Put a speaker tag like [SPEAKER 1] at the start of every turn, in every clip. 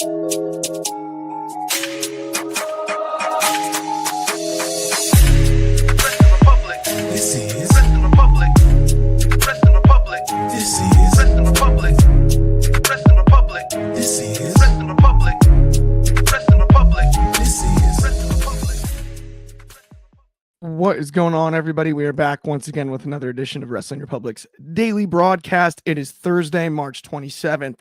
[SPEAKER 1] What is going on, everybody? We are back once again with another edition of Wrestling Republic's daily broadcast. It is Thursday, March 27th.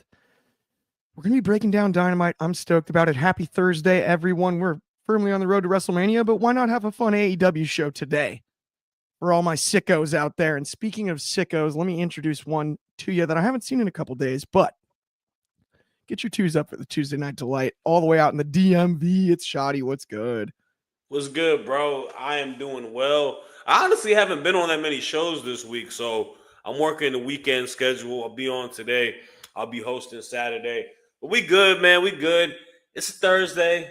[SPEAKER 1] We're going to be breaking down Dynamite. I'm stoked about it. Happy Thursday, everyone. We're firmly on the road to WrestleMania, but why not have a fun AEW show today for all my sickos out there? And speaking of sickos, let me introduce one to you that I haven't seen in a couple days, but get your twos up for the Tuesday Night Delight all the way out in the DMV. It's Shoddy. What's good?
[SPEAKER 2] What's good, bro? I am doing well. I honestly haven't been on that many shows this week, so I'm working the weekend schedule. I'll be on today. I'll be hosting Saturday. But we good, man. We good. It's a Thursday.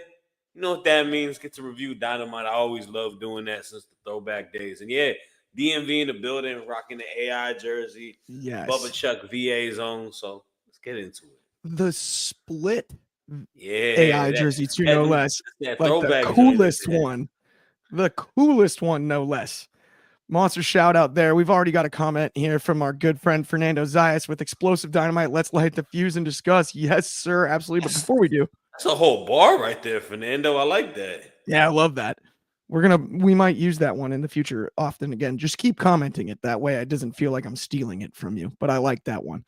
[SPEAKER 2] You know what that means. Get to review Dynamite. I always love doing that since the throwback days. And yeah, DMV in the building, rocking the AI jersey.
[SPEAKER 1] Yes.
[SPEAKER 2] Bubba Chuck VA zone. So let's get into it.
[SPEAKER 1] The split
[SPEAKER 2] AI
[SPEAKER 1] jersey too, no less.
[SPEAKER 2] Like
[SPEAKER 1] the coolest one. The coolest one, no less. Monster shout out there. We've already got a comment here from our good friend Fernando Zayas with explosive Dynamite. Let's light the fuse and discuss. Yes, sir. Absolutely. But before we do,
[SPEAKER 2] that's a whole bar right there, Fernando. I like that.
[SPEAKER 1] Yeah, I love that. We might use that one in the future often again. Just keep commenting it. That way it doesn't feel like I'm stealing it from you. But I like that one.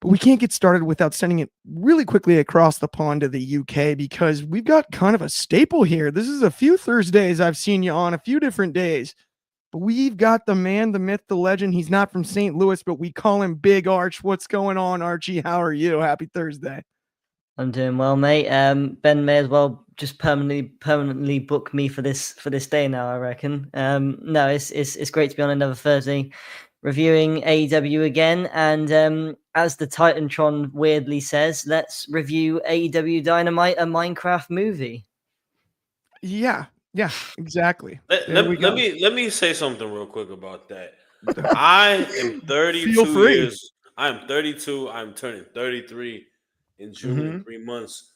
[SPEAKER 1] But we can't get started without sending it really quickly across the pond to the UK because we've got kind of a staple here. This is a few Thursdays I've seen you on, a few different days. But we've got the man, the myth, the legend. He's not from St. Louis, but we call him Big Arch. What's going on, Archie? How are you? Happy Thursday.
[SPEAKER 3] I'm doing well, mate. Ben may as well just permanently book me for this day now, I reckon. No, it's great to be on another Thursday reviewing AEW again, and as the Titantron weirdly says, let's review AEW Dynamite, a Minecraft movie.
[SPEAKER 1] Yeah, exactly.
[SPEAKER 2] Let me say something real quick about that. I am 32
[SPEAKER 1] Feel free.
[SPEAKER 2] years. I'm 32. I'm turning 33 in June in 3 months.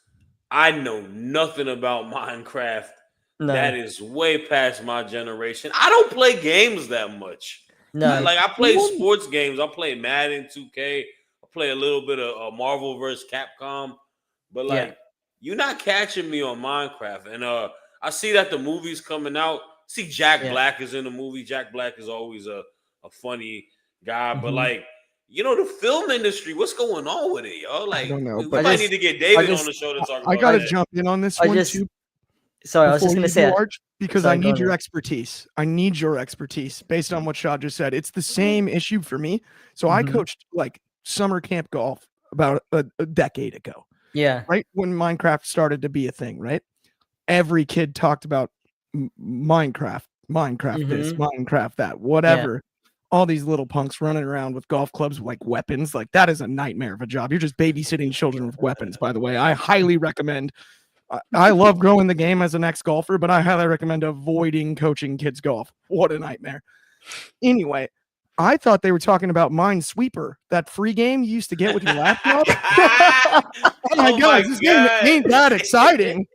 [SPEAKER 2] I know nothing about Minecraft. No. That is way past my generation. I don't play games that much. No, like I play sports games. I play Madden 2K. I play a little bit of Marvel vs. Capcom. But you're not catching me on Minecraft. And I see that the movie's coming out. See Jack Black is in the movie. Jack Black is always a funny guy. But the film industry, what's going on with it, yo? Like, I don't know, we might need to get David on the show to talk about it.
[SPEAKER 1] I got to jump in on this one too.
[SPEAKER 3] Sorry, I was just going to say
[SPEAKER 1] because I need your expertise. I need your expertise based on what Shad just said. It's the same issue for me. So I coached like summer camp golf about a decade ago.
[SPEAKER 3] Yeah.
[SPEAKER 1] Right when Minecraft started to be a thing, right? Every kid talked about Minecraft this, Minecraft that, whatever. Yeah. All these little punks running around with golf clubs like weapons. Like that is a nightmare of a job. You're just babysitting children with weapons, by the way. I highly recommend. I love growing the game as an ex-golfer, but I highly recommend avoiding coaching kids golf. What a nightmare. Anyway, I thought they were talking about Minesweeper, that free game you used to get with your laptop. Oh my God, this game ain't that exciting.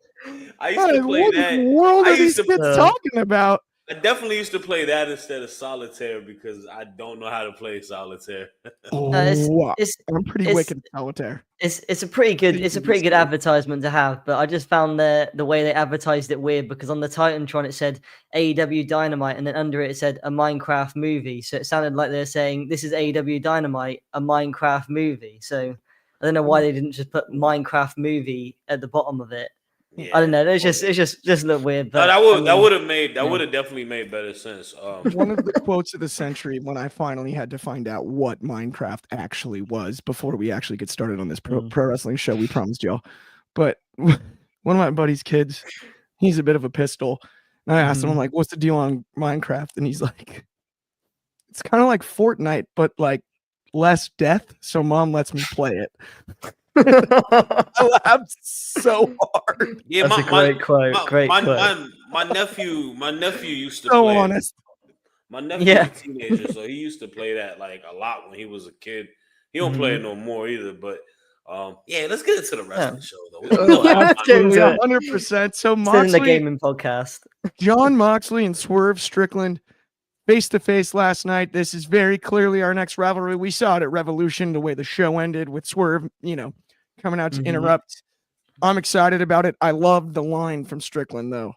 [SPEAKER 2] I used to play that.
[SPEAKER 1] What in the world are these kids talking about?
[SPEAKER 2] I definitely used to play that instead of solitaire because I don't know how to play solitaire.
[SPEAKER 1] I'm pretty wicked at solitaire.
[SPEAKER 3] It's a pretty good advertisement to have, but I just found the way they advertised it weird because on the Titantron it said AEW Dynamite and then under it said a Minecraft movie. So it sounded like they're saying this is AEW Dynamite, a Minecraft movie. So I don't know why they didn't just put Minecraft movie at the bottom of it. Yeah. I don't know. It's just a little weird. But
[SPEAKER 2] that would have definitely made better sense.
[SPEAKER 1] One of the quotes of the century when I finally had to find out what Minecraft actually was before we actually get started on this pro wrestling show we promised y'all. But one of my buddy's kids, he's a bit of a pistol. And I asked him, I'm like, what's the deal on Minecraft? And he's like, it's kind of like Fortnite, but like less death. So mom lets me play it. I laughed so hard.
[SPEAKER 2] Yeah,
[SPEAKER 3] that's a great quote.
[SPEAKER 2] My nephew used to play.
[SPEAKER 1] Honest.
[SPEAKER 2] My nephew was a teenager, so he used to play that like a lot when he was a kid. He don't play it no more either, but Let's get into the rest of the show, though.
[SPEAKER 3] Let's get into it.
[SPEAKER 1] 100%. So
[SPEAKER 3] In the
[SPEAKER 1] Moxley,
[SPEAKER 3] gaming podcast,
[SPEAKER 1] John Moxley and Swerve Strickland face-to-face last night. This is very clearly our next rivalry. We saw it at Revolution, the way the show ended with Swerve, coming out to interrupt. I'm excited about it. I love the line from Strickland, though.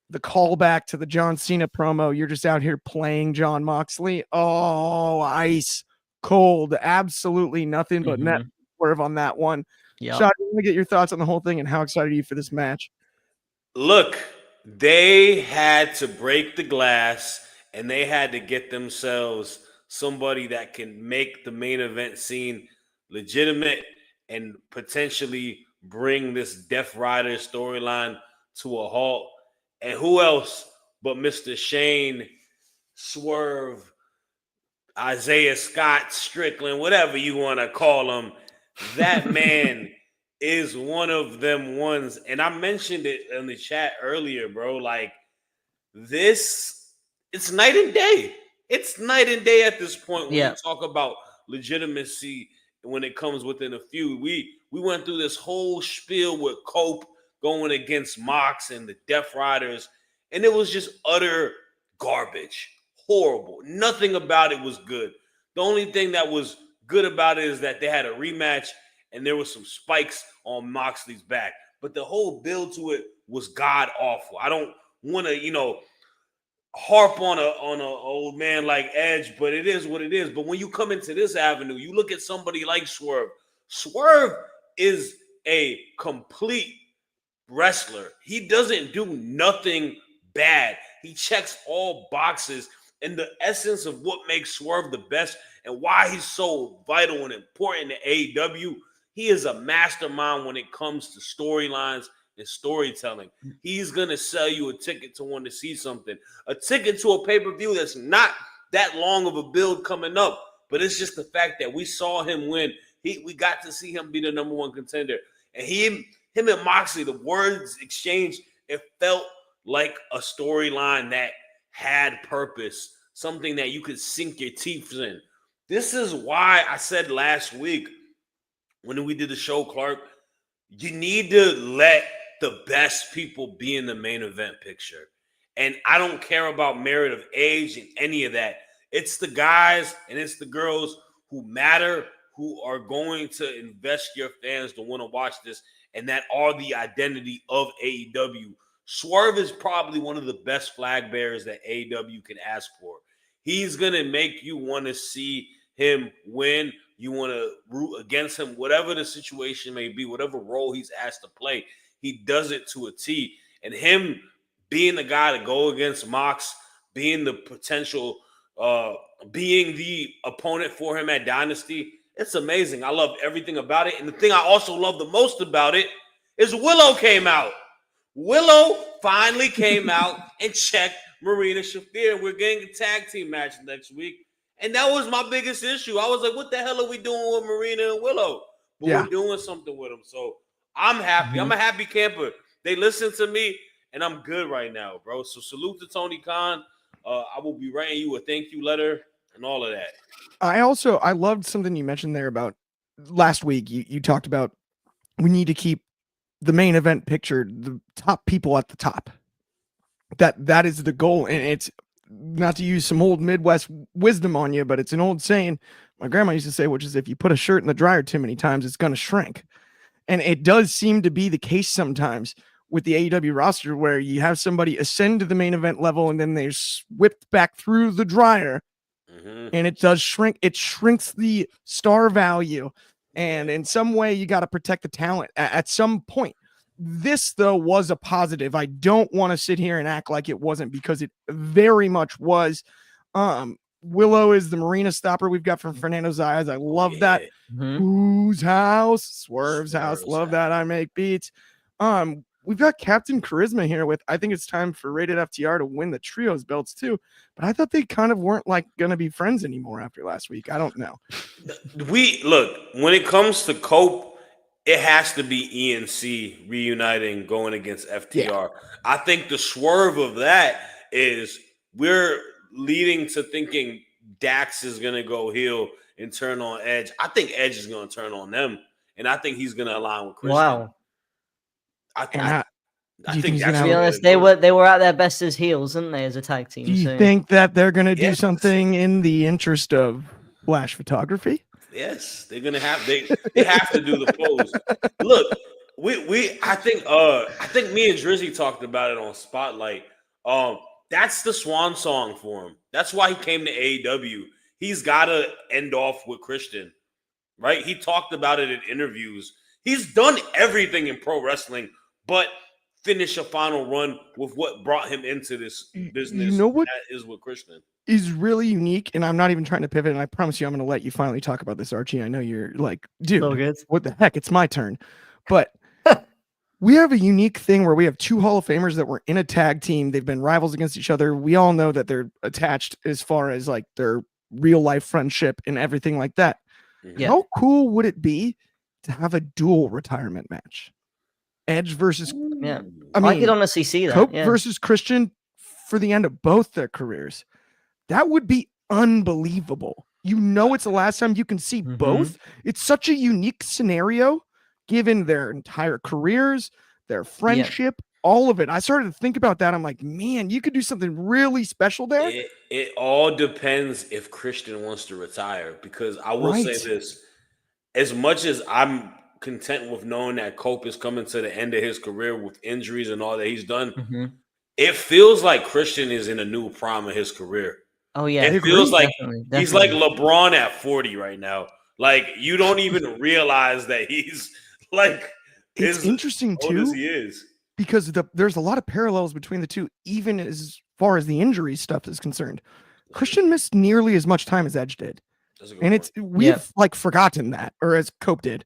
[SPEAKER 1] The callback to the John Cena promo. You're just out here playing John Moxley. Oh, ice cold. Absolutely nothing but net Swerve on that one.
[SPEAKER 3] Yeah.
[SPEAKER 1] Shad, I want to get your thoughts on the whole thing and how excited are you for this match?
[SPEAKER 2] Look, they had to break the glass and they had to get themselves somebody that can make the main event scene legitimate and potentially bring this Death Rider storyline to a halt. And who else but Mr. Shane, Swerve, Isaiah Scott, Strickland, whatever you want to call him. That man is one of them ones. And I mentioned it in the chat earlier, bro. Like, this, it's night and day. It's night and day at this point when you talk about legitimacy when it comes within a feud. We went through this whole spiel with Cope going against Mox and the Death Riders, and it was just utter garbage. Horrible. Nothing about it was good. The only thing that was good about it is that they had a rematch and there was some spikes on Moxley's back. But the whole build to it was god awful. I don't want to, harp on a old man like Edge, but it is what it is. But when you come into this avenue, you look at somebody like Swerve. Swerve is a complete wrestler. He doesn't do nothing bad. He checks all boxes. And the essence of what makes Swerve the best and why he's so vital and important to AEW, he is a mastermind when it comes to storylines and storytelling. He's going to sell you a ticket to want to see something. A ticket to a pay-per-view that's not that long of a build coming up, but it's just the fact that we saw him win. We got to see him be the number one contender. And him and Moxley, the words exchanged, it felt like a storyline that had purpose, something that you could sink your teeth in. This is why I said last week when we did the show, Clark, you need to let the best people be in the main event picture. And I don't care about merit of age and any of that. It's the guys and it's the girls who matter, who are going to invest your fans to want to watch this, and that are the identity of AEW. Swerve is probably one of the best flag bearers that AEW can ask for. He's going to make you want to see him win. You want to root against him, whatever the situation may be, whatever role he's asked to play. He does it to a T. And him being the guy to go against Mox, being the potential, being the opponent for him at Dynasty, it's amazing. I love everything about it. And the thing I also love the most about it is Willow came out. Willow finally came out and checked Marina Shafir. We're getting a tag team match next week. And that was my biggest issue. I was like, what the hell are we doing with Marina and Willow? But we're doing something with them. So I'm happy. I'm a happy camper. They listen to me, and I'm good right now, bro. So salute to Tony Khan. I will be writing you a thank you letter and all of that.
[SPEAKER 1] I loved something you mentioned there about last week. You talked about we need to keep the main event picture, the top people at the top. That is the goal. And it's not to use some old Midwest wisdom on you, but it's an old saying my grandma used to say, which is if you put a shirt in the dryer too many times, it's going to shrink. And it does seem to be the case sometimes with the AEW roster where you have somebody ascend to the main event level and then they're whipped back through the dryer. And it does shrink. It shrinks the star value. And in some way, you got to protect the talent at some point. This, though, was a positive. I don't want to sit here and act like it wasn't, because it very much was. Willow is the Marina stopper we've got from Fernando Zayas. I love that. Whose house? Swerve's house. Love that. I make beats. We've got Captain Charisma here with, I think it's time for Rated FTR to win the trios belts too. But I thought they kind of weren't like going to be friends anymore after last week. I don't know.
[SPEAKER 2] Look, when it comes to Cope, it has to be ENC reuniting, going against FTR. Yeah. I think the swerve of that is we're leading to thinking Dax is going to go heel and turn on Edge. I think Edge is going to turn on them and I think he's going to align with Christian.
[SPEAKER 3] Wow.
[SPEAKER 2] I think
[SPEAKER 3] that's to be honest, they were at their best as heels, didn't they, as a tag team?
[SPEAKER 1] Do you think that they're going to do something in the interest of flash photography?
[SPEAKER 2] Yes, they're gonna have they have to do the pose. Look, I think me and Drizzy talked about it on Spotlight. That's the swan song for him. That's why he came to AEW. He's gotta end off with Christian, right? He talked about it in interviews. He's done everything in pro wrestling, but finish a final run with what brought him into this business.
[SPEAKER 1] You know what?
[SPEAKER 2] That is with Christian.
[SPEAKER 1] Is really unique, and I'm not even trying to pivot, and I promise you I'm going to let you finally talk about this, Archie. I know you're like, dude, what the heck? It's my turn. But we have a unique thing where we have two Hall of Famers that were in a tag team. They've been rivals against each other. We all know that they're attached as far as like their real life friendship and everything like that. Yeah. How cool would it be to have a dual retirement match? Edge versus
[SPEAKER 3] I could honestly see that.
[SPEAKER 1] Cope versus Christian for the end of both their careers. That would be unbelievable. You know, it's the last time you can see both. It's such a unique scenario given their entire careers, their friendship, all of it. I started to think about that. I'm like, man, you could do something really special there.
[SPEAKER 2] It all depends if Christian wants to retire, because I will say this, as much as I'm content with knowing that Cope is coming to the end of his career with injuries and all that he's done, it feels like Christian is in a new prime of his career.
[SPEAKER 3] Oh yeah,
[SPEAKER 2] it feels like definitely. He's like LeBron at 40 right now. Like, you don't even realize that he's like
[SPEAKER 1] it's interesting too.
[SPEAKER 2] As he is,
[SPEAKER 1] because there's a lot of parallels between the two, even as far as the injury stuff is concerned. Christian missed nearly as much time as Edge did, and we've like forgotten that, or as Cope did.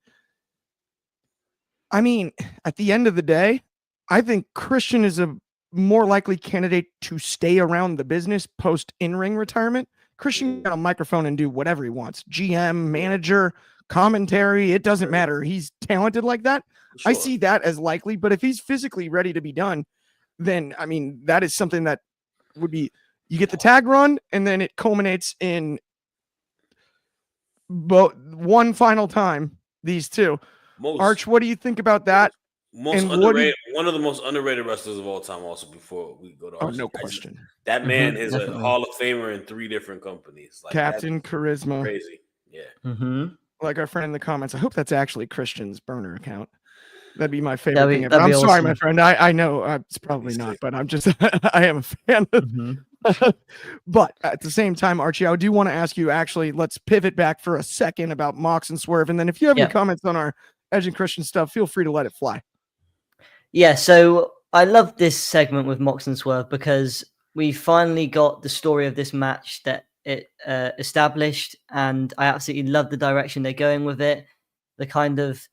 [SPEAKER 1] I mean, at the end of the day, I think Christian is a more likely candidate to stay around the business post in-ring retirement. Christian got a microphone and do whatever he wants. GM, manager, commentary, it doesn't matter. He's talented like that. Sure. I see that as likely, but if he's physically ready to be done, then, I mean, that is something that would be, you get the tag run, and then it culminates in one final time, these two. Arch, what do you think about that?
[SPEAKER 2] One of the most underrated wrestlers of all time. Also, before we go to Archie,
[SPEAKER 1] no question.
[SPEAKER 2] That man is a Hall of Famer in 3 different companies. Like,
[SPEAKER 1] Captain Charisma,
[SPEAKER 2] crazy. Yeah.
[SPEAKER 1] Like our friend in the comments. I hope that's actually Christian's burner account. That'd be my favorite thing ever. I'm sorry, my friend. I know it's probably not, but I'm just I am a fan of. But at the same time, Archie, I do want to ask you. Actually, let's pivot back for a second about Mox and Swerve, and then if you have any comments on our Edge and Christian stuff, feel free to let it fly.
[SPEAKER 3] Yeah, so I love this segment with Mox and Swerve because we finally got the story of this match that it established, and I absolutely love the direction they're going with it. The kind of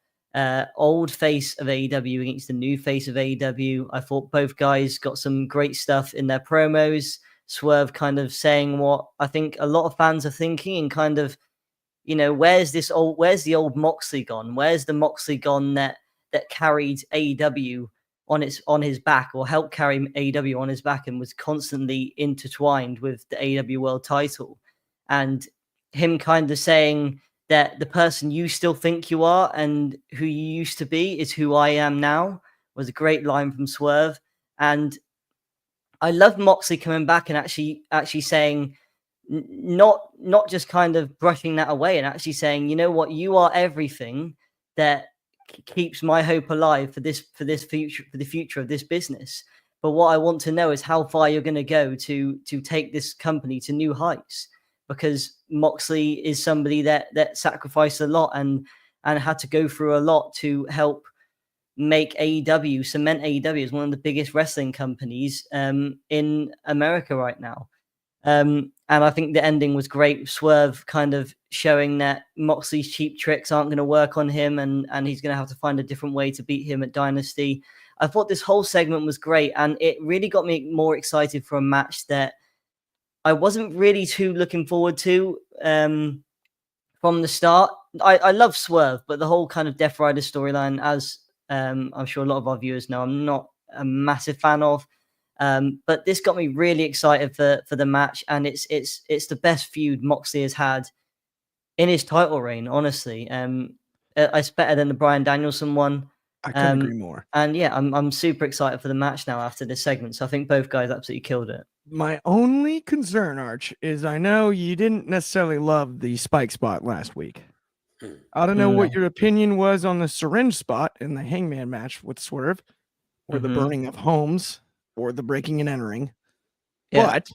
[SPEAKER 3] old face of AEW against the new face of AEW. I thought both guys got some great stuff in their promos. Swerve kind of saying what I think a lot of fans are thinking, and kind of, you know, where's the old Moxley gone? Where's the Moxley gone that carried AEW on his back, or helped carry AEW on his back, and was constantly intertwined with the AEW World Title? And him kind of saying that the person you still think you are and who you used to be is who I am now was a great line from Swerve. And I love Moxley coming back and actually saying, not just kind of brushing that away, and actually saying, you know what, you are everything that keeps my hope alive for the future of this business. But what I want to know is how far you're going to go to take this company to new heights, because Moxley is somebody that sacrificed a lot and had to go through a lot to help make AEW, cement AEW as one of the biggest wrestling companies in America right now. And I think the ending was great. Swerve kind of showing that Moxley's cheap tricks aren't going to work on him, and he's going to have to find a different way to beat him at Dynasty. I thought this whole segment was great, and it really got me more excited for a match that I wasn't really too looking forward to from the start. I love Swerve, but the whole kind of Death Rider storyline, as I'm sure a lot of our viewers know, I'm not a massive fan of. But this got me really excited for the match, and it's the best feud Moxley has had in his title reign, honestly. it's better than the Bryan Danielson one.
[SPEAKER 1] I couldn't agree more.
[SPEAKER 3] And yeah, I'm super excited for the match now after this segment. So I think both guys absolutely killed it.
[SPEAKER 1] My only concern, Arch, is I know you didn't necessarily love the spike spot last week. I don't know what your opinion was on the syringe spot in the Hangman match with Swerve, or the burning of homes, or the breaking and entering. Yeah. But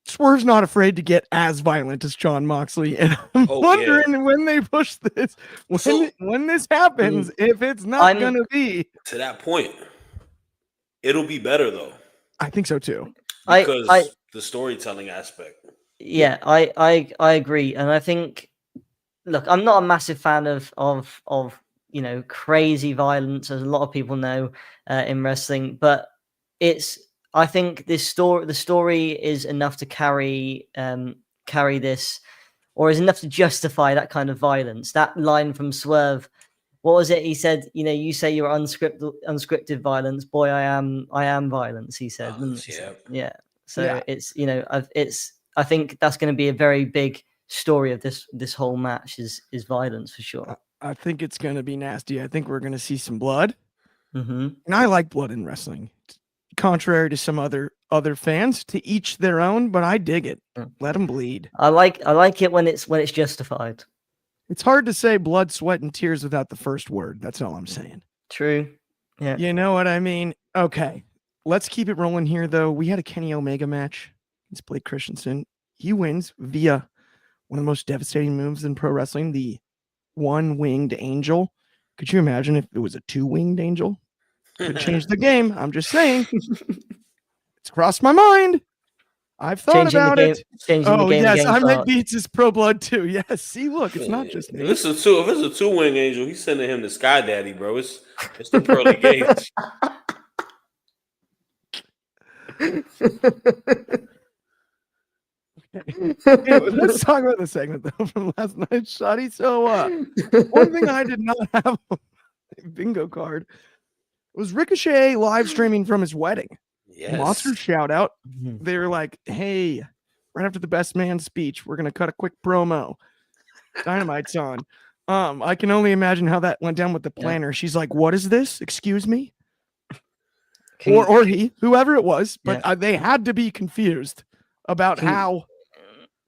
[SPEAKER 1] Swerve's not afraid to get as violent as Jon Moxley, and I'm wondering when they push this, when this happens, if it's not going to be.
[SPEAKER 2] To that point, it'll be better, though.
[SPEAKER 1] I think so, too.
[SPEAKER 2] Because the storytelling aspect.
[SPEAKER 3] Yeah, I agree. And I think, look, I'm not a massive fan of crazy violence, as a lot of people know in wrestling, but I think the story is enough to carry this, or is enough to justify that kind of violence. That line from Swerve, what was it? He said, you say you're unscripted violence, boy, I am violence. He said, yeah. So it's I think that's going to be a very big story of this whole match is violence for sure.
[SPEAKER 1] I think it's going to be nasty. I think we're going to see some blood,
[SPEAKER 3] and
[SPEAKER 1] I like blood in wrestling. Contrary to some other fans, to each their own, but I dig it. Let them bleed.
[SPEAKER 3] I like it when it's justified.
[SPEAKER 1] It's hard to say blood, sweat, and tears without the first word. That's all I'm saying.
[SPEAKER 3] True. Yeah.
[SPEAKER 1] You know what I mean? Okay. Let's keep it rolling here, though. We had a Kenny Omega match. It's Blake Christensen. He wins via one of the most devastating moves in pro wrestling, the one-winged angel. Could you imagine if it was a two-winged angel? Could change the game. I'm just saying. It's crossed my mind. I've thought about it. Oh, yes. I meant Beats is pro blood too. Yes. See, look, it's not just me.
[SPEAKER 2] If it's a two-wing angel, he's sending him to Sky Daddy, bro. It's the pearly gates.
[SPEAKER 1] Anyway, let's talk about the segment though from last night, Shoddy. So one thing I did not have on a bingo card was Ricochet live streaming from his wedding.
[SPEAKER 2] Yes.
[SPEAKER 1] Monster shout out. They were like, hey, right after the best man speech, we're gonna cut a quick promo. Dynamite's on. I can only imagine how that went down with the planner. She's like, what is this? Excuse me? Or he, whoever it was, but they had to be confused about how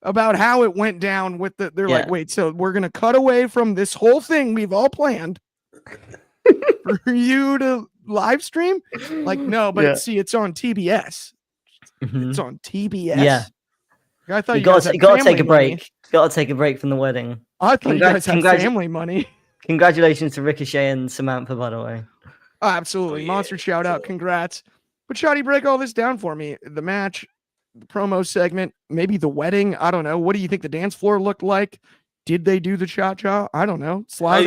[SPEAKER 1] it went down with they're like, wait, so we're gonna cut away from this whole thing we've all planned for you to live stream? Like, no, but see, it's on TBS. It's on TBS.
[SPEAKER 3] Yeah.
[SPEAKER 1] I thought
[SPEAKER 3] you got to take a break.
[SPEAKER 1] Money.
[SPEAKER 3] Got to take a break from the wedding.
[SPEAKER 1] I thought you guys had family money.
[SPEAKER 3] Congratulations to Ricochet and Samantha, by the way.
[SPEAKER 1] Oh, absolutely. Monster shout out. Congrats. But Shoddy, break all this down for me. The match, the promo segment, maybe the wedding. I don't know. What do you think the dance floor looked like? Did they do the cha-cha? I don't know.
[SPEAKER 2] Slide.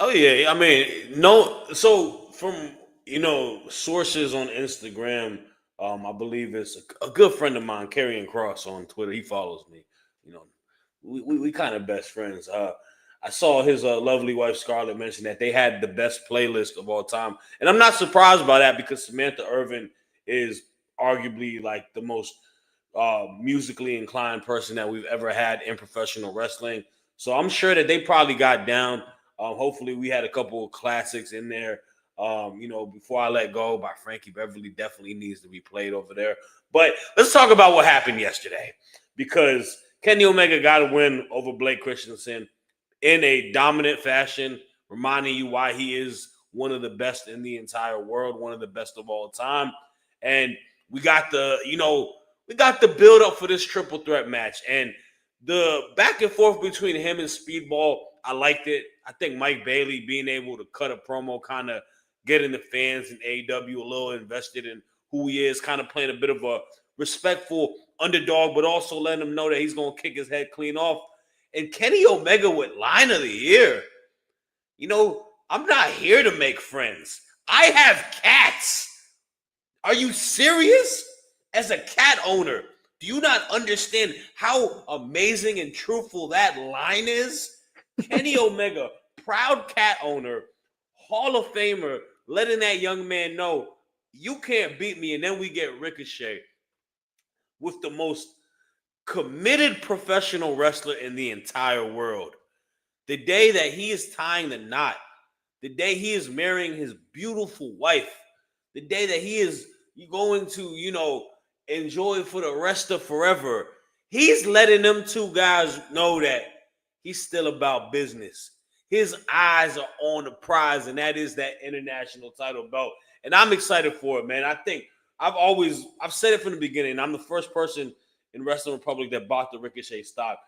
[SPEAKER 2] Oh, yeah. I mean, no. So from, sources on Instagram, I believe it's a good friend of mine, Karrion Kross on Twitter. He follows me. We kind of best friends. I saw his lovely wife, Scarlett, mention that they had the best playlist of all time. And I'm not surprised by that because Samantha Irvin is arguably like the most musically inclined person that we've ever had in professional wrestling. So I'm sure that they probably got down. Hopefully we had a couple of classics in there. Before I Let Go by Frankie Beverly definitely needs to be played over there. But let's talk about what happened yesterday, because Kenny Omega got a win over Blake Christensen in a dominant fashion, reminding you why he is one of the best in the entire world, one of the best of all time. And we got the build up for this triple threat match, and the back and forth between him and Speedball. I liked it. I think Mike Bailey being able to cut a promo, kind of getting the fans in AEW a little invested in who he is, kind of playing a bit of a respectful underdog, but also letting him know that he's going to kick his head clean off. And Kenny Omega with line of the year. I'm not here to make friends. I have cats. Are you serious? As a cat owner, do you not understand how amazing and truthful that line is? Kenny Omega, proud cat owner, Hall of Famer, letting that young man know you can't beat me. And then we get Ricochet with the most committed professional wrestler in the entire world. the day that he is tying the knot, the day he is marrying his beautiful wife, the day that he is going to, enjoy for the rest of forever, he's letting them two guys know that he's still about business. His eyes are on the prize, and that is that international title belt. And I'm excited for it, man. I think I've said it from the beginning. I'm the first person in Wrestling Republic that bought the Ricochet stock.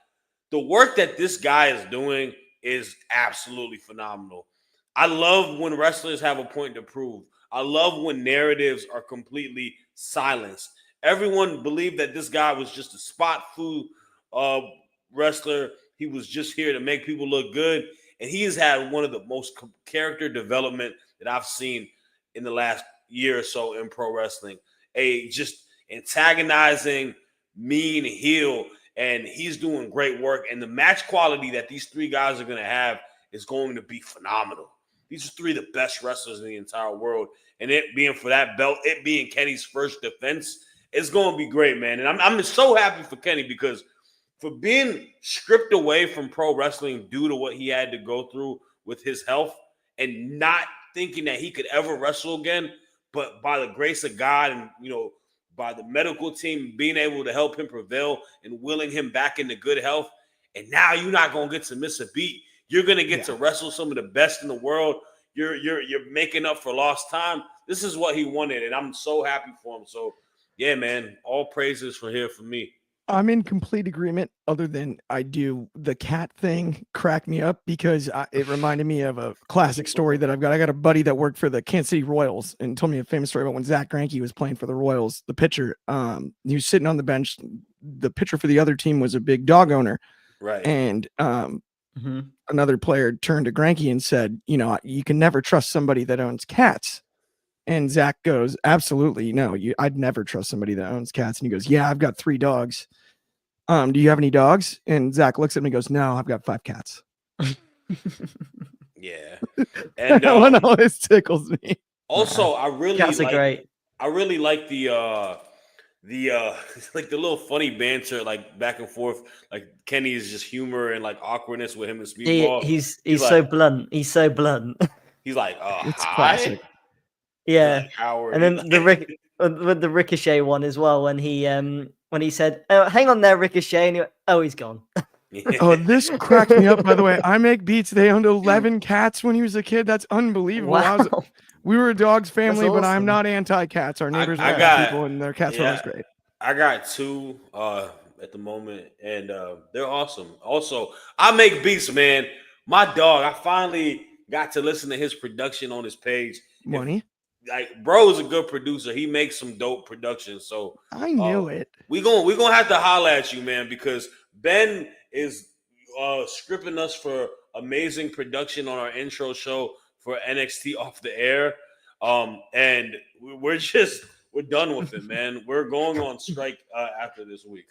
[SPEAKER 2] The work that this guy is doing is absolutely phenomenal. I love when wrestlers have a point to prove. I love when narratives are completely silenced. Everyone believed that this guy was just a spot food wrestler. He was just here to make people look good. And he has had one of the most character development that I've seen in the last year or so in pro wrestling. A just antagonizing, mean heel. And he's doing great work. And the match quality that these three guys are going to have is going to be phenomenal. These are three of the best wrestlers in the entire world. And it being for that belt, it being Kenny's first defense, it's going to be great, man. And I'm so happy for Kenny because for being stripped away from pro wrestling due to what he had to go through with his health and not thinking that he could ever wrestle again, but by the grace of God and, by the medical team being able to help him prevail and willing him back into good health. And now you're not going to get to miss a beat. You're going to get to wrestle some of the best in the world. You're making up for lost time. This is what he wanted, and I'm so happy for him. So, yeah, man, all praises for here for me.
[SPEAKER 1] I'm in complete agreement, other than the cat thing cracked me up because it reminded me of a classic story that I've got. I got a buddy that worked for the Kansas City Royals and told me a famous story about when Zach Greinke was playing for the Royals, the pitcher. He was sitting on the bench. The pitcher for the other team was a big dog owner.
[SPEAKER 2] Right.
[SPEAKER 1] And another player turned to Greinke and said, you can never trust somebody that owns cats. And Zach goes, absolutely, no, I'd never trust somebody that owns cats. And he goes, yeah, I've got 3 dogs. Do you have any dogs? And Zach looks at me and goes, no, I've got 5 cats.
[SPEAKER 2] Yeah. And
[SPEAKER 1] that one always tickles me.
[SPEAKER 2] Also, I really
[SPEAKER 3] cats are great.
[SPEAKER 2] I really like the like the little funny banter, like back and forth, like Kenny's just humor and like awkwardness with him and Speedball.
[SPEAKER 3] He's so like, blunt. He's so blunt.
[SPEAKER 2] He's like,
[SPEAKER 1] it's classic.
[SPEAKER 3] Yeah.
[SPEAKER 2] Like, Howard.
[SPEAKER 3] And then with the Ricochet one as well, when he said, oh, hang on there, Ricochet, and he went, he's gone.
[SPEAKER 1] Oh, this cracked me up, by the way. I Make Beats. They owned 11 cats when he was a kid. That's unbelievable.
[SPEAKER 3] Wow.
[SPEAKER 1] We were a dog's family,
[SPEAKER 3] awesome.
[SPEAKER 1] but I'm not anti-cats. Our neighbors are people, and their cats are always great.
[SPEAKER 2] I got 2 at the moment, and they're awesome. Also, I Make Beats, man. My dog, I finally got to listen to his production on his page.
[SPEAKER 1] Money.
[SPEAKER 2] Like, bro is a good producer. He makes some dope productions. So
[SPEAKER 1] I knew it.
[SPEAKER 2] We gonna have to holler at you, man, because Ben is scripting us for amazing production on our intro show for NXT Off the Air. And we're done with it, man. We're going on strike after this week.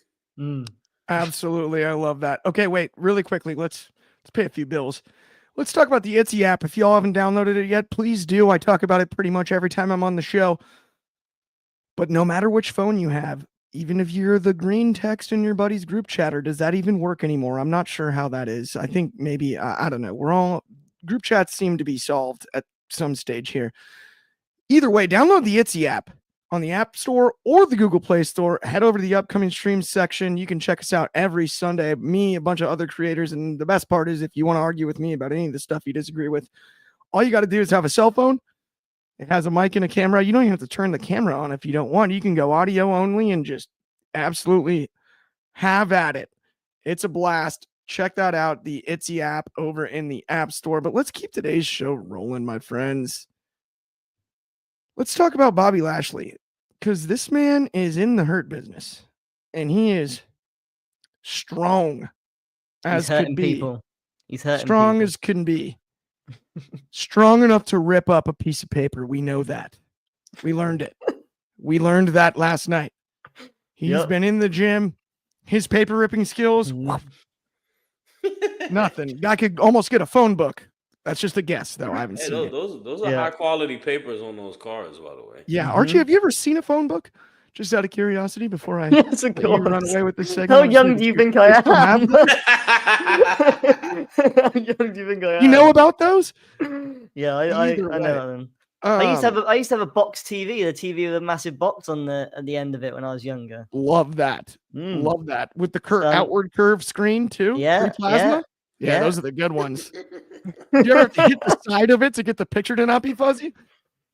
[SPEAKER 1] Absolutely. I love that. Okay, wait, really quickly. Let's pay a few bills. Let's talk about the Etsy app. If y'all haven't downloaded it yet, please do. I talk about it pretty much every time I'm on the show. But no matter which phone you have, even if you're the green text in your buddy's group chat, or does that even work anymore? I'm not sure how that is. I think maybe, I don't know. Group chats seem to be solved at some stage here. Either way, download the Etsy app on the App Store or the Google Play Store. Head over to the upcoming streams section. You can check us out every Sunday. Me, a bunch of other creators. And the best part is, if you want to argue with me about any of the stuff you disagree with, all you got to do is have a cell phone. It has a mic and a camera. You don't even have to turn the camera on if you don't want. You can go audio only and just absolutely have at it. It's a blast. Check that out, the Etsy app over in the App Store. But let's keep today's show rolling, my friends. Let's talk about Bobby Lashley, because this man is in the hurt business, and he is strong as could be.
[SPEAKER 3] People. He's hurting
[SPEAKER 1] strong
[SPEAKER 3] people.
[SPEAKER 1] As can be. Strong enough to rip up a piece of paper. We know that. We learned it. We learned that last night. He's been in the gym. His paper ripping skills, nothing. I could almost get a phone book. That's just a guess, though. I haven't seen it.
[SPEAKER 2] Those are high quality papers on those cards, by the way.
[SPEAKER 1] Yeah, Archie, have you ever seen a phone book? Just out of curiosity, before I
[SPEAKER 3] Yes, of
[SPEAKER 1] let you run
[SPEAKER 3] course.
[SPEAKER 1] away with this segment.
[SPEAKER 3] How
[SPEAKER 1] I'm
[SPEAKER 3] young
[SPEAKER 1] just
[SPEAKER 3] do you
[SPEAKER 1] curious.
[SPEAKER 3] think I
[SPEAKER 1] Still have
[SPEAKER 3] am?
[SPEAKER 1] them?
[SPEAKER 3] How young do you think I am?
[SPEAKER 1] You know about those?
[SPEAKER 3] Yeah, I
[SPEAKER 1] Either
[SPEAKER 3] know
[SPEAKER 1] way.
[SPEAKER 3] about them. I used to have a box TV, the TV with a massive box on at the end of it when I was younger.
[SPEAKER 1] Love that. Love that. With the outward curve screen too.
[SPEAKER 3] Yeah,
[SPEAKER 1] Pre-plasma. Yeah, those are the good ones. You ever have to hit the side of it to get the picture to not be fuzzy?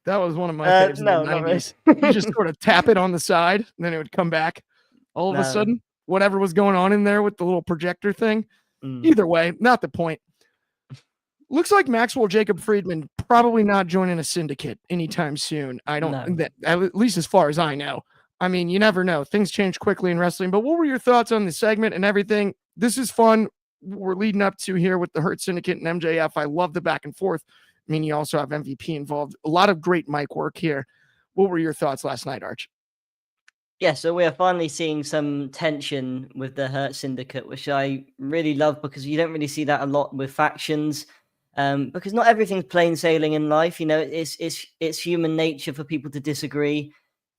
[SPEAKER 1] That was one of my faves in the 90s. You just sort of tap it on the side, and then it would come back. All of a sudden, whatever was going on in there with the little projector thing. Either way, not the point. Looks like Maxwell Jacob Friedman probably not joining a syndicate anytime soon. I don't, at least as far as I know. I mean, you never know. Things change quickly in wrestling. But what were your thoughts on the segment and everything? This is fun. We're leading up to here with the Hurt Syndicate and MJF. I love the back and forth. I mean, you also have MVP involved. A lot of great mic work here. What were your thoughts last night, Arch?
[SPEAKER 3] Yeah, so we are finally seeing some tension with the Hurt Syndicate, which I really love because you don't really see that a lot with factions. Because not everything's plain sailing in life, you know. It's human nature for people to disagree.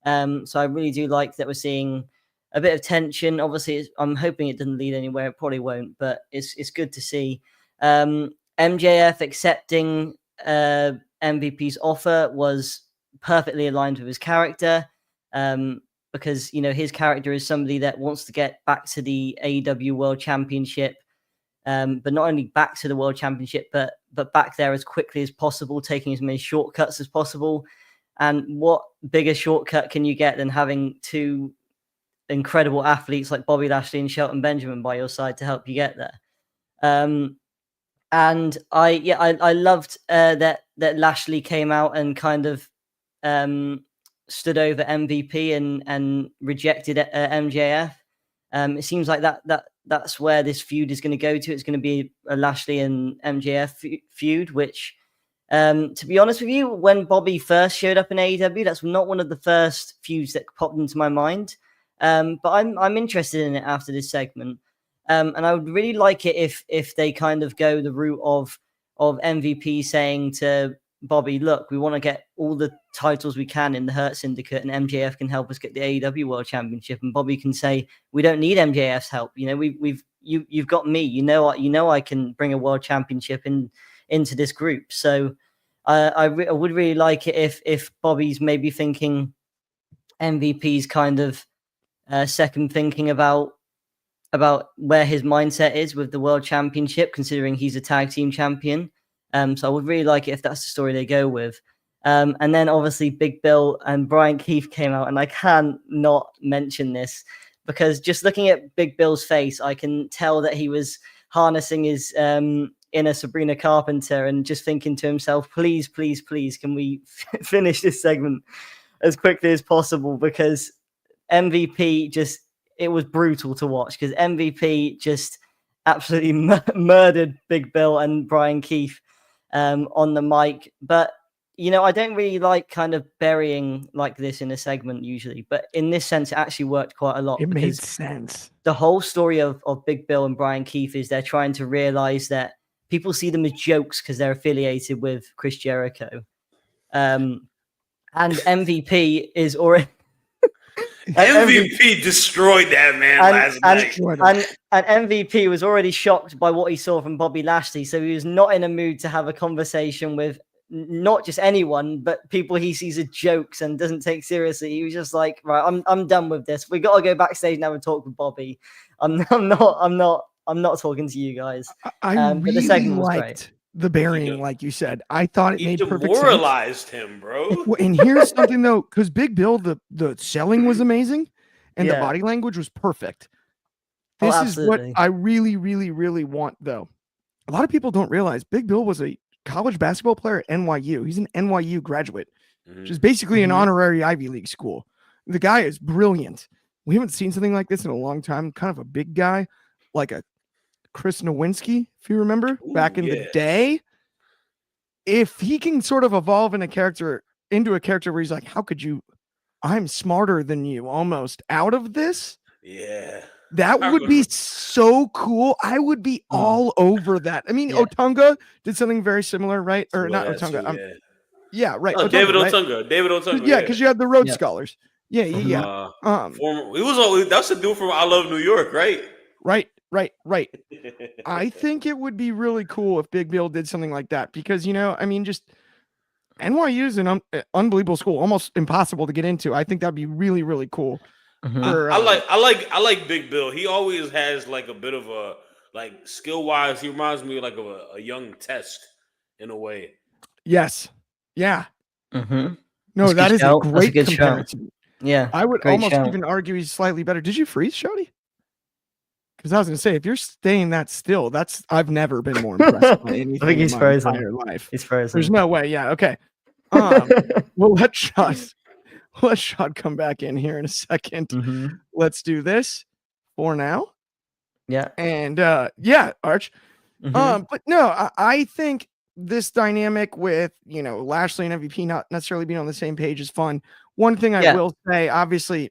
[SPEAKER 3] So I really do like that we're seeing a bit of tension. Obviously, I'm hoping it doesn't lead anywhere. It probably won't, but it's good to see. MJF accepting MVP's offer was perfectly aligned with his character. Because his character is somebody that wants to get back to the AEW World Championship. But not only back to the World Championship, but back there as quickly as possible, taking as many shortcuts as possible. And what bigger shortcut can you get than having two incredible athletes like Bobby Lashley and Shelton Benjamin by your side to help you get there? And I loved that Lashley came out and kind of stood over MVP and rejected MJF. It seems like that's where this feud is going to go to. It's going to be a Lashley and MJF feud, which, to be honest with you, when Bobby first showed up in AEW, that's not one of the first feuds that popped into my mind. But I'm interested in it after this segment. And I would really like it if they kind of go the route of MVP saying to Bobby, look, we want to get all the titles we can in the Hurt Syndicate, and MJF can help us get the AEW World Championship. And Bobby can say, we don't need MJF's help. You've got me. You know I can bring a World Championship into this group. So I would really like it if Bobby's maybe thinking MVP's kind of second thinking about where his mindset is with the World Championship, considering he's a tag team champion. So I would really like it if that's the story they go with. And then obviously Big Bill and Brian Keith came out, and I can't not mention this because just looking at Big Bill's face, I can tell that he was harnessing his inner Sabrina Carpenter and just thinking to himself, please, please, please, can we finish this segment as quickly as possible? Because MVP it was brutal to watch because MVP just absolutely murdered Big Bill and Brian Keith on the mic. But I don't really like kind of burying like this in a segment usually, but in this sense it actually worked quite a lot.
[SPEAKER 1] It made sense.
[SPEAKER 3] The whole story of Big Bill and Brian Keith is they're trying to realize that people see them as jokes because they're affiliated with Chris Jericho, and MVP is already
[SPEAKER 2] MVP destroyed that man last night.
[SPEAKER 3] And MVP was already shocked by what he saw from Bobby Lashley, so he was not in a mood to have a conversation with not just anyone, but people he sees as jokes and doesn't take seriously. He was just like, right, I'm done with this. We got to go backstage now and talk with Bobby. I'm not talking to you guys.
[SPEAKER 1] I really liked the burying, like you said. I thought it made perfect sense.
[SPEAKER 2] Demoralized him, bro.
[SPEAKER 1] And here's something though, because Big Bill, the selling was amazing, and the body language was perfect. This is what I really, really, really want, though. A lot of people don't realize Big Bill was a college basketball player at NYU. He's an NYU graduate, which is basically an honorary Ivy League school. The guy is brilliant. We haven't seen something like this in a long time. Kind of a big guy, like a Chris Nowinski, if you remember, back in the day. If he can sort of evolve into a character where he's like, how could you, I'm smarter than you almost out of this.
[SPEAKER 2] Yeah.
[SPEAKER 1] That would be so cool. I would be all over that. I mean, Otunga did something very similar, right? Or not Otunga. Yeah, right.
[SPEAKER 2] Oh,
[SPEAKER 1] Otunga,
[SPEAKER 2] David
[SPEAKER 1] right?
[SPEAKER 2] Otunga. David Otunga.
[SPEAKER 1] Yeah, because you had the Rhodes Scholars. Yeah.
[SPEAKER 2] He was that's the dude from I Love New York, right?
[SPEAKER 1] Right. I think it would be really cool if Big Bill did something like that because just NYU is an unbelievable school, almost impossible to get into. I think that'd be really, really cool.
[SPEAKER 2] I like Big Bill. He always has like a bit of a skill wise. He reminds me of a young Test in a way.
[SPEAKER 1] Yes. Yeah.
[SPEAKER 3] Mm-hmm.
[SPEAKER 1] No, that is a great comparison.
[SPEAKER 3] Yeah,
[SPEAKER 1] I would almost even argue he's slightly better. Did you freeze, Shody? Because I was going to say, if you're staying that still, I've never been more impressed by anything in my entire life.
[SPEAKER 3] He's frozen.
[SPEAKER 1] There's no way. Yeah. Okay. We'll let Shad come back in here in a second.
[SPEAKER 3] Mm-hmm.
[SPEAKER 1] Let's do this for now.
[SPEAKER 3] Yeah.
[SPEAKER 1] And Arch.
[SPEAKER 3] Mm-hmm.
[SPEAKER 1] But no, I think this dynamic with Lashley and MVP not necessarily being on the same page is fun. One thing I will say, obviously,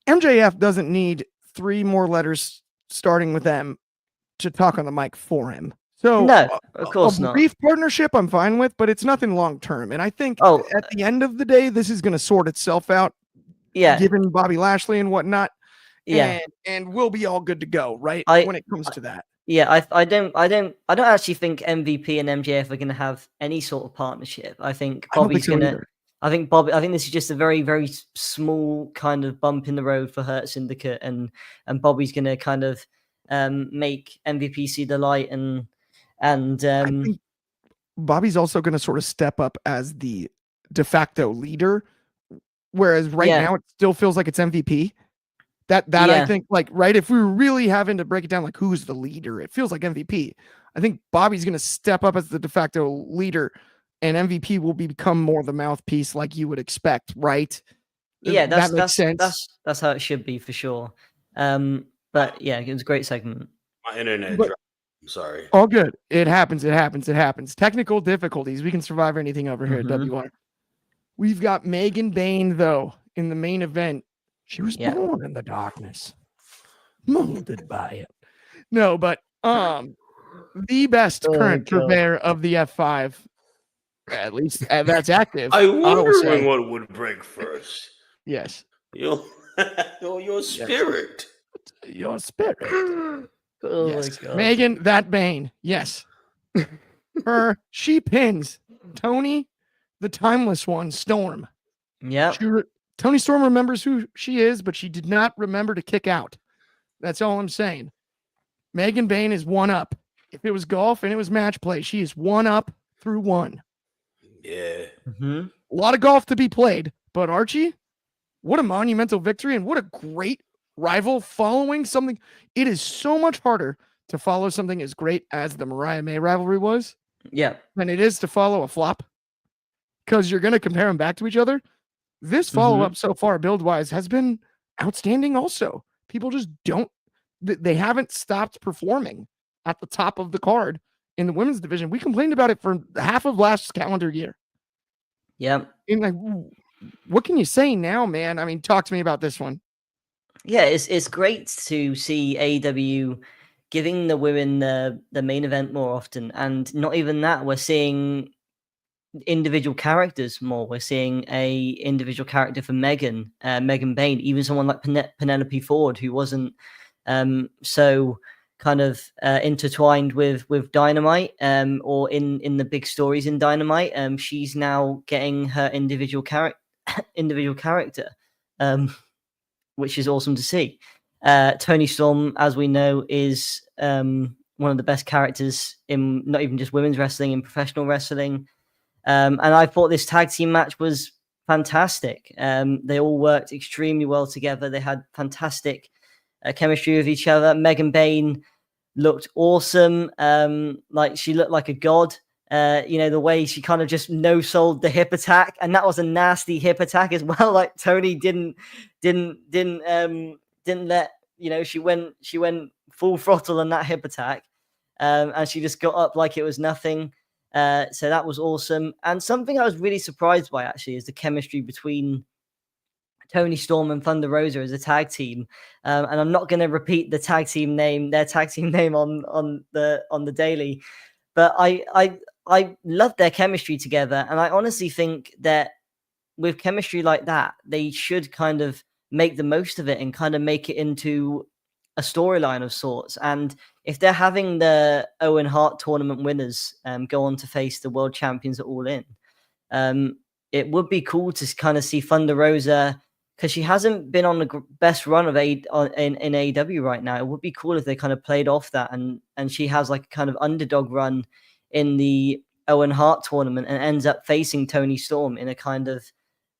[SPEAKER 1] MJF doesn't need 3 more letters starting with M to talk on the mic for him. So
[SPEAKER 3] no, of course not.
[SPEAKER 1] A brief partnership I'm fine with, but it's nothing long term. And I think at the end of the day, this is going to sort itself out.
[SPEAKER 3] Yeah,
[SPEAKER 1] given Bobby Lashley and whatnot.
[SPEAKER 3] Yeah,
[SPEAKER 1] and we'll be all good to go, right? When it comes to that.
[SPEAKER 3] Yeah, I don't actually think MVP and MJF are going to have any sort of partnership. I think Bobby's going to. I think this is just a very, very small kind of bump in the road for Hurt Syndicate, and Bobby's going to kind of make MVP see the light, and I think
[SPEAKER 1] Bobby's also going to sort of step up as the de facto leader, whereas now it still feels like it's MVP. That I think if we were really having to break it down, who's the leader, it feels like MVP. I think Bobby's going to step up as the de facto leader. And MVP will become more the mouthpiece, like you would expect, right?
[SPEAKER 3] Yeah,
[SPEAKER 1] that makes sense.
[SPEAKER 3] That's how it should be for sure. But yeah, it was a great segment.
[SPEAKER 2] My internet dropped. I'm sorry.
[SPEAKER 1] All good. It happens. Technical difficulties. We can survive anything over here at WR. We've got Megan Bayne though in the main event. She was born in the darkness, molded by it. No, but the best current purveyor of the F5. At least that's active.
[SPEAKER 2] I wonder what would break first.
[SPEAKER 1] Yes.
[SPEAKER 2] Your spirit.
[SPEAKER 1] Your spirit.
[SPEAKER 3] Oh
[SPEAKER 1] yes.
[SPEAKER 3] my God.
[SPEAKER 1] Megan, that Bayne. Yes. She pins Toni, the timeless one, Storm.
[SPEAKER 3] Yeah.
[SPEAKER 1] Toni Storm remembers who she is, but she did not remember to kick out. That's all I'm saying. Megan Bayne is 1 up. If it was golf and it was match play, she is 1 up through 1.
[SPEAKER 2] Yeah.
[SPEAKER 1] A lot of golf to be played, but Archie, what a monumental victory and what a great rival following something. It is so much harder to follow something as great as the Mariah May rivalry was than it is to follow a flop because you're going to compare them back to each other. This follow-up so far build-wise has been outstanding also. People just they haven't stopped performing at the top of the card. In the women's division, we complained about it for half of last calendar year.
[SPEAKER 3] Yeah.
[SPEAKER 1] And what can you say now, man? I mean, talk to me about this one.
[SPEAKER 3] Yeah, it's great to see AEW giving the women the main event more often, and not even that, we're seeing individual characters more. We're seeing a individual character for Megan Bayne, even someone like Penelope Ford, who wasn't so kind of intertwined with Dynamite or in the big stories in Dynamite. She's now getting her individual character, which is awesome to see. Toni Storm, as we know, is one of the best characters in not even just women's wrestling, in professional wrestling. And I thought this tag team match was fantastic. They all worked extremely well together. They had fantastic chemistry with each other. Megan Bayne looked awesome. She looked like a god. The way she kind of just no-sold the hip attack, and that was a nasty hip attack as well. Like Toni didn't let she went full throttle on that hip attack, and she just got up like it was nothing. So that was awesome. And something I was really surprised by actually is the chemistry between Toni Storm and Thunder Rosa as a tag team. And I'm not going to repeat their tag team name on the daily, but I love their chemistry together. And I honestly think that with chemistry like that, they should kind of make the most of it and kind of make it into a storyline of sorts. And if they're having the Owen Hart tournament winners go on to face the world champions at All In, it would be cool to kind of see Thunder Rosa, because she hasn't been on the best run of in AEW right now. It would be cool if they kind of played off that, and she has like a kind of underdog run in the Owen Hart tournament and ends up facing Toni Storm in a kind of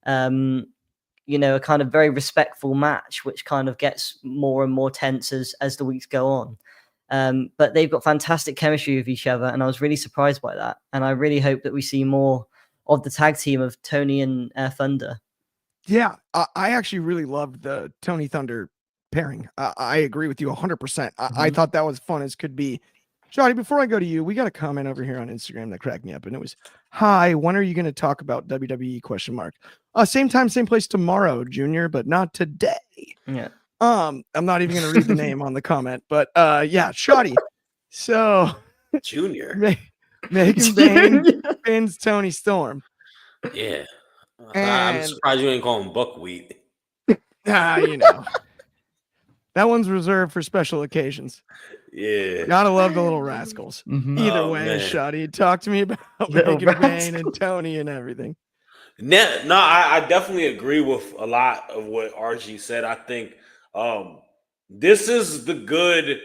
[SPEAKER 3] a kind of very respectful match, which kind of gets more and more tense as the weeks go on. But they've got fantastic chemistry with each other, and I was really surprised by that. And I really hope that we see more of the tag team of Toni and Thunder.
[SPEAKER 1] Yeah, I actually really loved the Toni Thunder pairing. I agree with you 100%. I thought that was fun as could be. Shadi, before I go to you, we got a comment over here on Instagram that cracked me up, and it was, "Hi, when are you going to talk about WWE ? Same time, same place tomorrow, Junior, but not today."
[SPEAKER 3] Yeah.
[SPEAKER 1] I'm not even going to read the name on the comment, but yeah, Shadi. So
[SPEAKER 2] Junior,
[SPEAKER 1] Megan Bayne's Toni Storm.
[SPEAKER 2] Yeah, I'm surprised you ain't call him buckwheat.
[SPEAKER 1] That one's reserved for special occasions.
[SPEAKER 2] Yeah,
[SPEAKER 1] gotta love the little rascals. Either way, Shadi, talk to me about Megan Bayne and Toni and everything.
[SPEAKER 2] No, I definitely agree with a lot of what Archie said. I think this is the good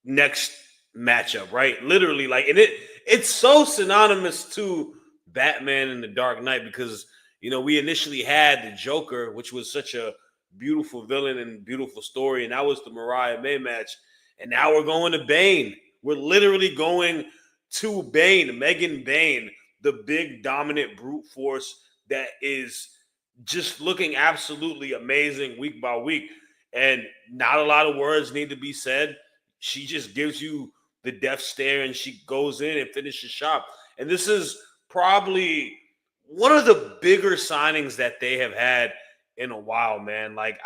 [SPEAKER 2] next matchup, right? Literally, like, and it's so synonymous to Batman and the Dark Knight, because we initially had the Joker, which was such a beautiful villain and beautiful story, and that was the Mariah May match. And now we're going to Bayne. We're literally going to Bayne, Megan Bayne, the big dominant brute force that is just looking absolutely amazing week by week. And not a lot of words need to be said. She just gives you the death stare, and she goes in and finishes shop. And this is probably one of the bigger signings that they have had in a while, man. Like,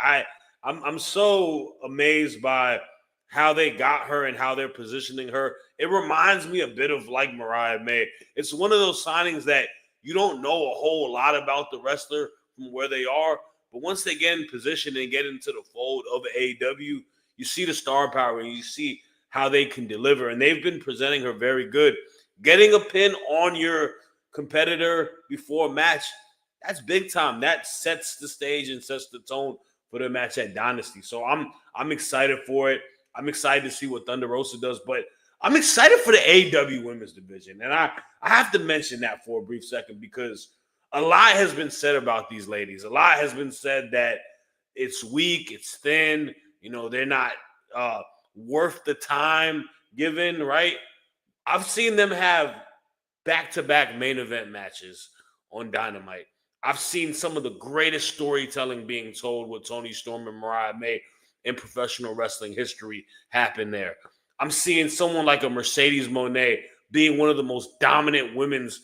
[SPEAKER 2] I'm so amazed by how they got her and how they're positioning her. It reminds me a bit of like Mariah May. It's one of those signings that you don't know a whole lot about the wrestler from where they are, but once they get in position and get into the fold of AEW, you see the star power and you see how they can deliver. And they've been presenting her very good. Getting a pin on your competitor before a match, that's big time. That sets the stage and sets the tone for the match at Dynasty. So I'm excited for it. I'm excited to see what Thunder Rosa does, but I'm excited for the AEW Women's Division. And I have to mention that for a brief second, because a lot has been said about these ladies. A lot has been said that it's weak, it's thin, they're not worth the time given, right? I've seen them have back-to-back main event matches on Dynamite. I've seen some of the greatest storytelling being told with Toni Storm and Mariah May in professional wrestling history happen there. I'm seeing someone like a Mercedes Moné being one of the most dominant women's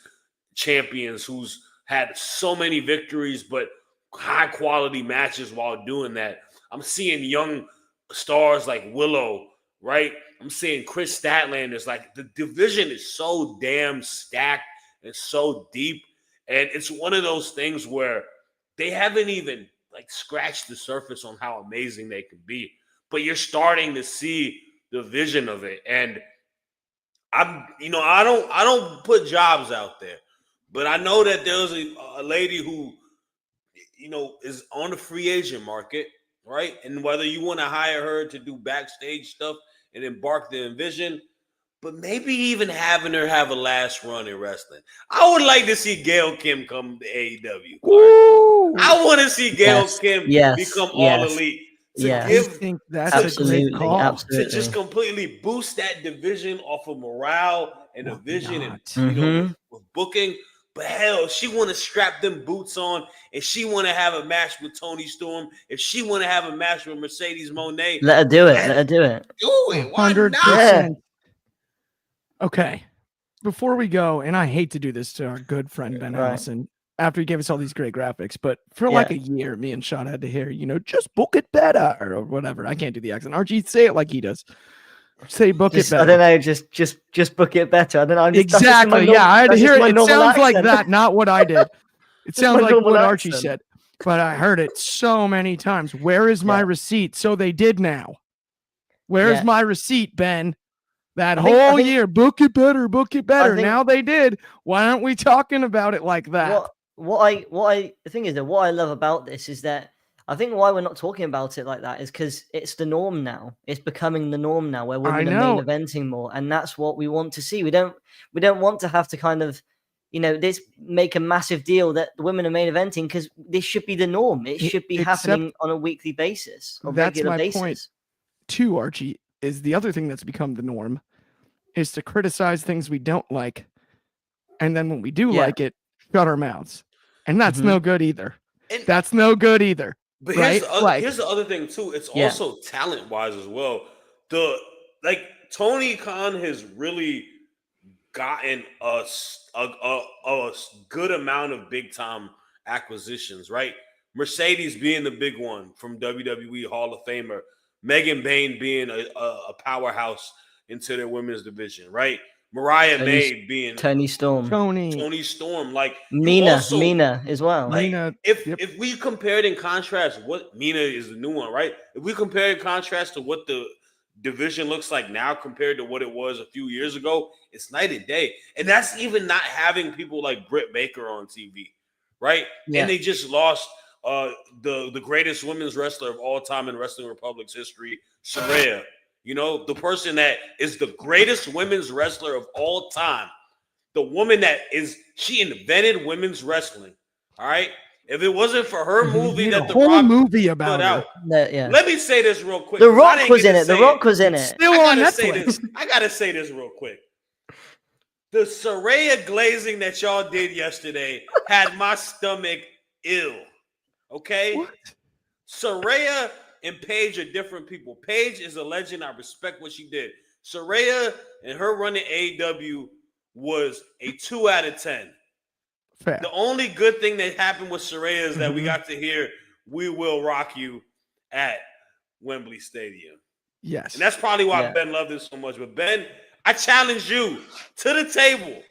[SPEAKER 2] champions who's had so many victories, but high-quality matches while doing that. I'm seeing young stars like Willow, right? I'm seeing Chris Statlander. Like, the division is so damn stacked and so deep. And it's one of those things where they haven't even scratched the surface on how amazing they can be. But you're starting to see the vision of it. And I don't put jobs out there, but I know that there's a lady who, is on the free agent market, right? And whether you want to hire her to do backstage stuff and embark the vision, but maybe even having her have a last run in wrestling. I would like to see Gail Kim come to AEW. I want to see Gail Kim become all elite.
[SPEAKER 1] I think that's a great call.
[SPEAKER 3] Absolutely.
[SPEAKER 2] To just completely boost that division off of morale and a vision and with booking. But hell, she want to strap them boots on, and she want to have a match with Toni Storm. If she want to have a match with Mercedes Moné,
[SPEAKER 3] let her do it. Let her do it.
[SPEAKER 2] Do it. Why
[SPEAKER 1] 100%.
[SPEAKER 2] not?
[SPEAKER 3] Yeah.
[SPEAKER 1] Okay. Before we go, and I hate to do this to our good friend Ben Allison after he gave us all these great graphics, but for like a year, me and Sean had to hear, just book it better or whatever. I can't do the accent. Archie, say it like he does. Say book it better.
[SPEAKER 3] I don't know. Just book it better. I don't know.
[SPEAKER 1] Exactly. Yeah, I had to hear it. It sounds like that, not what I did. It sounds like what Archie said, but I heard it so many times. Where is my receipt? So they did now. Where's my receipt, Ben? That whole year, book it better. Now they did. Why aren't we talking about it like that?
[SPEAKER 3] The thing is that what I love about this is that I think why we're not talking about it like that is because it's the norm now. It's becoming the norm now where women are main eventing more, and that's what we want to see. We don't want to have to kind of, this make a massive deal that the women are main eventing, because this should be the norm. It should be happening on a weekly basis or regular basis. Point
[SPEAKER 1] too, Archie, is the other thing that's become the norm is to criticize things we don't like, and then when we do like it, shut our mouths, and that's no good either. That's no good either.
[SPEAKER 2] But
[SPEAKER 1] right?
[SPEAKER 2] Here's the other thing too. It's also talent wise as well. Tony Khan has really gotten a good amount of big time acquisitions, right? Mercedes being the big one from WWE Hall of Famer, Megan Bayne being a powerhouse into their women's division, right? Mariah May being
[SPEAKER 3] Toni Storm,
[SPEAKER 2] like
[SPEAKER 3] Mina as well.
[SPEAKER 2] Like, if we compared and contrast what Mina is the new one, right? If we compare and contrast to what the division looks like now compared to what it was a few years ago, it's night and day. And that's even not having people like Britt Baker on TV, right? Yeah. And they just lost the greatest women's wrestler of all time in Wrestling Republic's history, Saraya. The person that is the greatest women's wrestler of all time. The woman she invented women's wrestling. All right. If it wasn't for her movie that The Rock
[SPEAKER 1] movie about
[SPEAKER 2] put out, let me say this real quick.
[SPEAKER 3] The Rock was in it. The Rock was in it.
[SPEAKER 1] Still on Netflix.
[SPEAKER 2] I gotta say this real quick. The Saraya glazing that y'all did yesterday had my stomach ill. Okay. What? Saraya and Paige are different people. Paige is a legend. I respect what she did. Saraya and her running AEW was a 2 out of 10.
[SPEAKER 1] Fair.
[SPEAKER 2] The only good thing that happened with Saraya is that we got to hear "We Will Rock You" at Wembley Stadium.
[SPEAKER 1] Yes.
[SPEAKER 2] And that's probably why Ben loved it so much. But Ben, I challenge you to the table.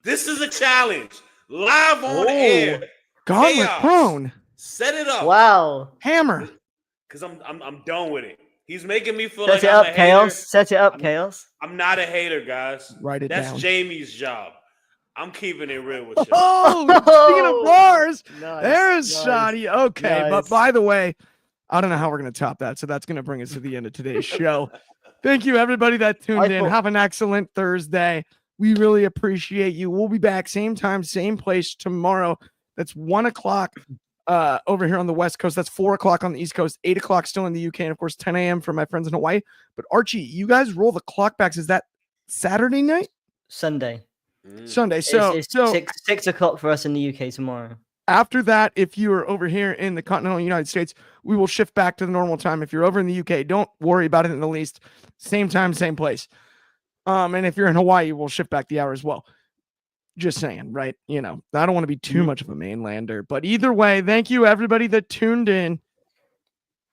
[SPEAKER 2] This is a challenge. Live on air.
[SPEAKER 1] Gauntlet prone.
[SPEAKER 2] Set it up.
[SPEAKER 3] Wow.
[SPEAKER 1] Hammer.
[SPEAKER 2] Because I'm done with it. He's making me feel
[SPEAKER 3] like
[SPEAKER 2] I'm a hater.
[SPEAKER 3] Set it up, Chaos.
[SPEAKER 2] I'm not a hater, guys.
[SPEAKER 1] Write it down.
[SPEAKER 2] That's Jamie's job. I'm keeping it real with you.
[SPEAKER 1] Speaking of bars, there's Shoddy. Okay, but by the way, I don't know how we're going to top that, so that's going to bring us to the end of today's show. Thank you, everybody that tuned in. Have an excellent Thursday. We really appreciate you. We'll be back same time, same place tomorrow. That's 1 o'clock. Over here on the West Coast. That's 4 o'clock on the East Coast, 8 o'clock still in the UK, and of course 10 a.m. for my friends in Hawaii. But Archie, you guys roll the clock backs. Is that Saturday night?
[SPEAKER 3] Sunday.
[SPEAKER 1] Sunday. So
[SPEAKER 3] it's 6 o'clock for us in the UK tomorrow.
[SPEAKER 1] After that, if you are over here in the continental United States, we will shift back to the normal time. If you're over in the UK, don't worry about it in the least. Same time, same place. And if you're in Hawaii, we'll shift back the hour as well. Just saying, right? I don't want to be too much of a mainlander, but either way, thank you everybody that tuned in.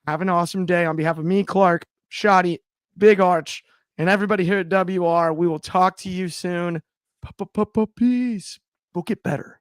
[SPEAKER 1] Have an awesome day on behalf of me, Clark, Shoddy, Big Arch, and everybody here at WR. We will talk to you soon. Peace. We'll get better.